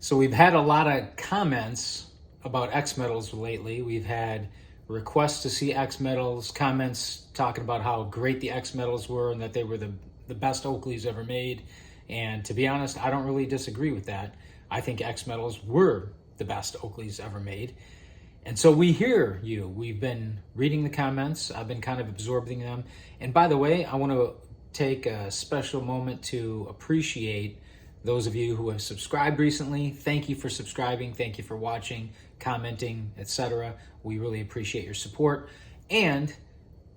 So we've had a lot of comments about X-Metals lately. We've had requests to see X-Metals, comments talking about how great the X-Metals were and that they were the best Oakleys ever made. And to be honest, I don't really disagree with that. I think X-Metals were the best Oakleys ever made. And so we hear you. We've been reading the comments. I've been kind of absorbing them. And by the way, I want to take a special moment to appreciate those of you who have subscribed recently. Thank you for subscribing. Thank you for watching, commenting, etc. We really appreciate your support and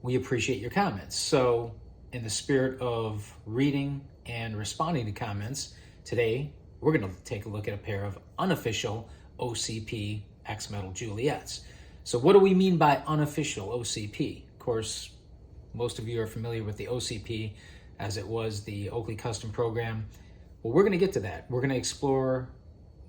we appreciate your comments. So in the spirit of reading and responding to comments, today we're going to take a look at a pair of unofficial OCP X-Metal Juliets. So what do we mean by unofficial OCP? Of course, most of you are familiar with the OCP as it was the Oakley custom program. Well, we're going to get to that. We're going to explore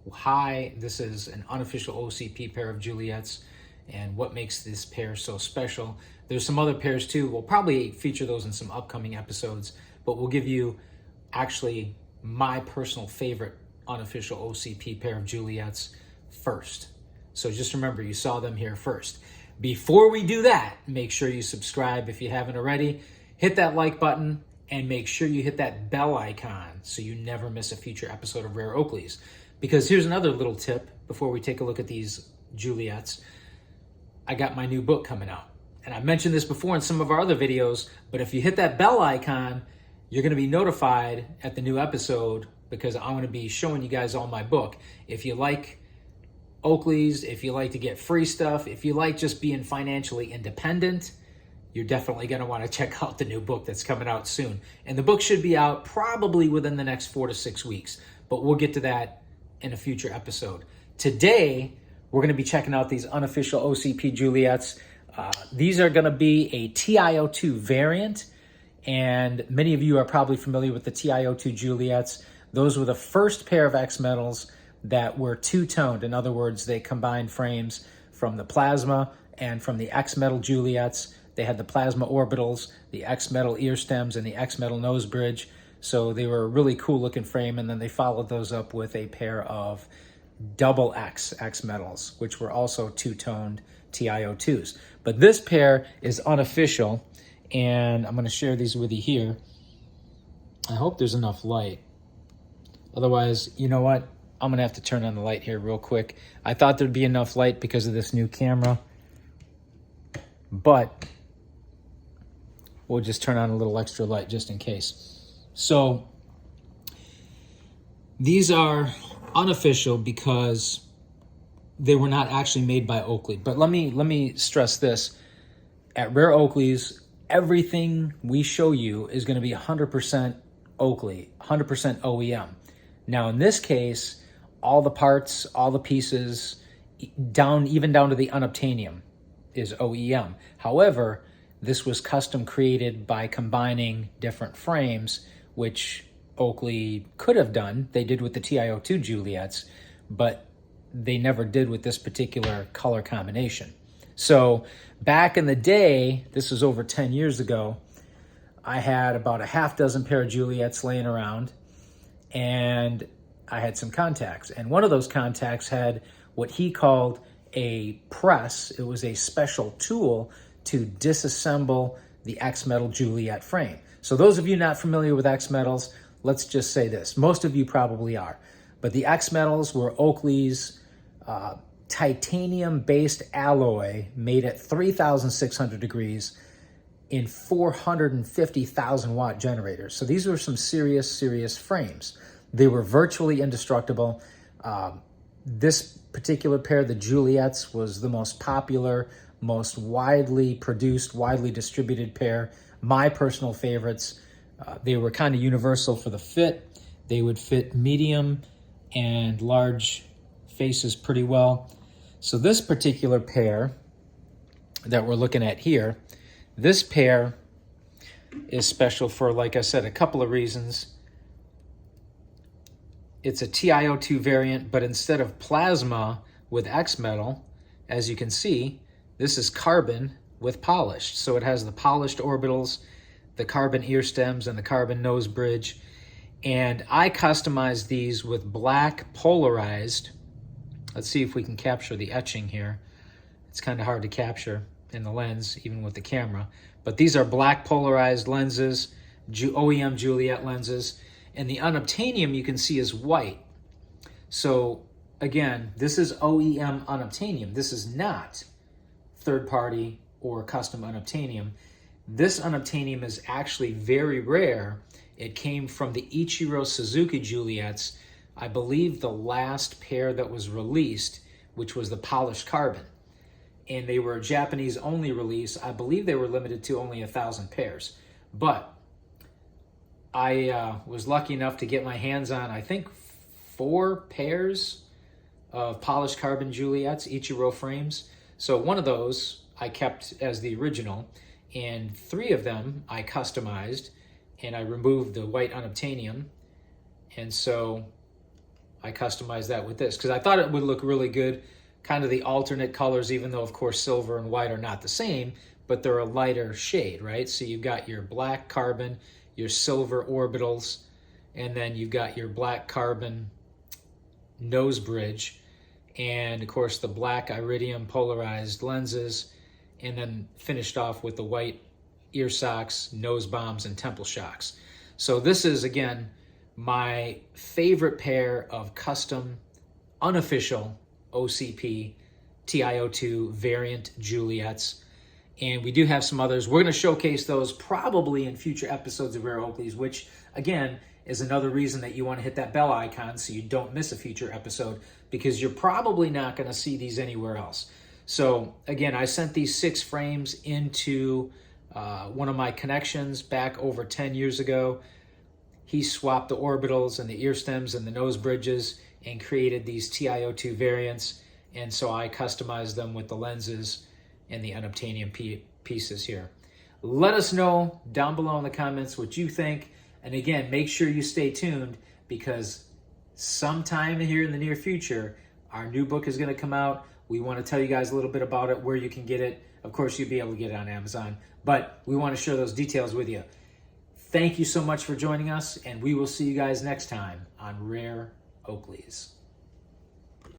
why this is an unofficial OCP pair of Juliets and what makes this pair so special. There's some other pairs too. We'll probably feature those in some upcoming episodes, but we'll give you actually my personal favorite unofficial OCP pair of Juliets first. So just remember, you saw them here first. Before we do that, make sure you subscribe if you haven't already. Hit that like button and make sure you hit that bell icon so you never miss a future episode of Rare Oakleys. Because here's another little tip before we take a look at these Juliets. I got my new book coming out. And I mentioned this before in some of our other videos, but if you hit that bell icon, you're going to be notified at the new episode because I'm going to be showing you guys all my book. If you like Oakleys, if you like to get free stuff, if you like just being financially independent, you're definitely going to want to check out the new book that's coming out soon. And the book should be out probably within the next 4 to 6 weeks, but we'll get to that in a future episode. Today, we're going to be checking out these unofficial OCP Juliets. These are going to be a TiO2 variant, and many of you are probably familiar with the TiO2 Juliets. Those were the first pair of X-Metals that were two-toned. In other words, they combined frames from the plasma and from the X-Metal Juliets. They had the plasma orbitals, the X-Metal ear stems, and the X-Metal nose bridge. So they were a really cool looking frame, and then they followed those up with a pair of double X X-Metals, which were also two-toned TiO2s. But this pair is unofficial, and I'm going to share these with you here. I hope there's enough light. Otherwise, you know what? I'm going to have to turn on the light here real quick. I thought there'd be enough light because of this new camera, but we'll just turn on a little extra light just in case. So these are unofficial because they were not actually made by Oakley. But let me stress this. At Rare Oakleys, everything we show you is going to be 100% Oakley, 100% OEM. Now in this case, all the parts, all the pieces, even down to the unobtainium is OEM. However, this was custom created by combining different frames, which Oakley could have done. They did with the TiO2 Juliets, but they never did with this particular color combination. So back in the day, this was over 10 years ago, I had about a half dozen pair of Juliets laying around, and I had some contacts. And one of those contacts had what he called a press. It was a special tool to disassemble the X-Metal Juliet frame. So those of you not familiar with X-Metals, let's just say this. Most of you probably are. But the X-Metals were Oakley's titanium-based alloy made at 3,600 degrees in 450,000 watt generators. So these were some serious frames. They were virtually indestructible. This particular pair, the Juliets, was the most popular, most widely produced, widely distributed pair. My personal favorites. They were kind of universal for the fit. They would fit medium and large faces pretty well. So this particular pair that we're looking at here, this pair is special for, like I said, a couple of reasons. It's a TiO2 variant, but instead of plasma with X-Metal, as you can see, this is carbon with polished. So it has the polished orbitals, the carbon ear stems, and the carbon nose bridge. And I customized these with black polarized. Let's see if we can capture the etching here. It's kind of hard to capture in the lens, even with the camera. But these are black polarized lenses, OEM Juliet lenses. And the unobtainium you can see is white. So again, this is OEM unobtainium. This is not third party or custom unobtainium. This unobtainium is actually very rare. It came from the Ichiro Suzuki Juliets, I believe the last pair that was released, which was the polished carbon. And they were a Japanese only release. I believe they were limited to only 1,000 pairs. But I was lucky enough to get my hands on, I think, 4 pairs of polished carbon Juliets, Ichiro frames. So one of those I kept as the original, and 3 of them I customized, and I removed the white unobtainium, and so I customized that with this because I thought it would look really good, kind of the alternate colors, even though of course silver and white are not the same, but they're a lighter shade, right? So you've got your black carbon, your silver orbitals, and then you've got your black carbon nose bridge, and of course the black iridium polarized lenses, and then finished off with the white ear socks, nose bombs, and temple shocks. So this is, again, my favorite pair of custom, unofficial OCP TiO2 variant Juliets. And we do have some others. We're going to showcase those probably in future episodes of Rare Oakleys, which, again, is another reason that you want to hit that bell icon so you don't miss a future episode, because you're probably not going to see these anywhere else. So, again, I sent these 6 frames into one of my connections back over 10 years ago. He swapped the orbitals and the ear stems and the nose bridges and created these TiO2 variants. And so I customized them with the lenses and the unobtainium pieces here. Let us know down below in the comments what you think. And again, make sure you stay tuned, because sometime here in the near future, our new book is going to come out. We want to tell you guys a little bit about it, where you can get it. Of course, you'll be able to get it on Amazon, but we want to share those details with you. Thank you so much for joining us, and we will see you guys next time on Rare Oakleys.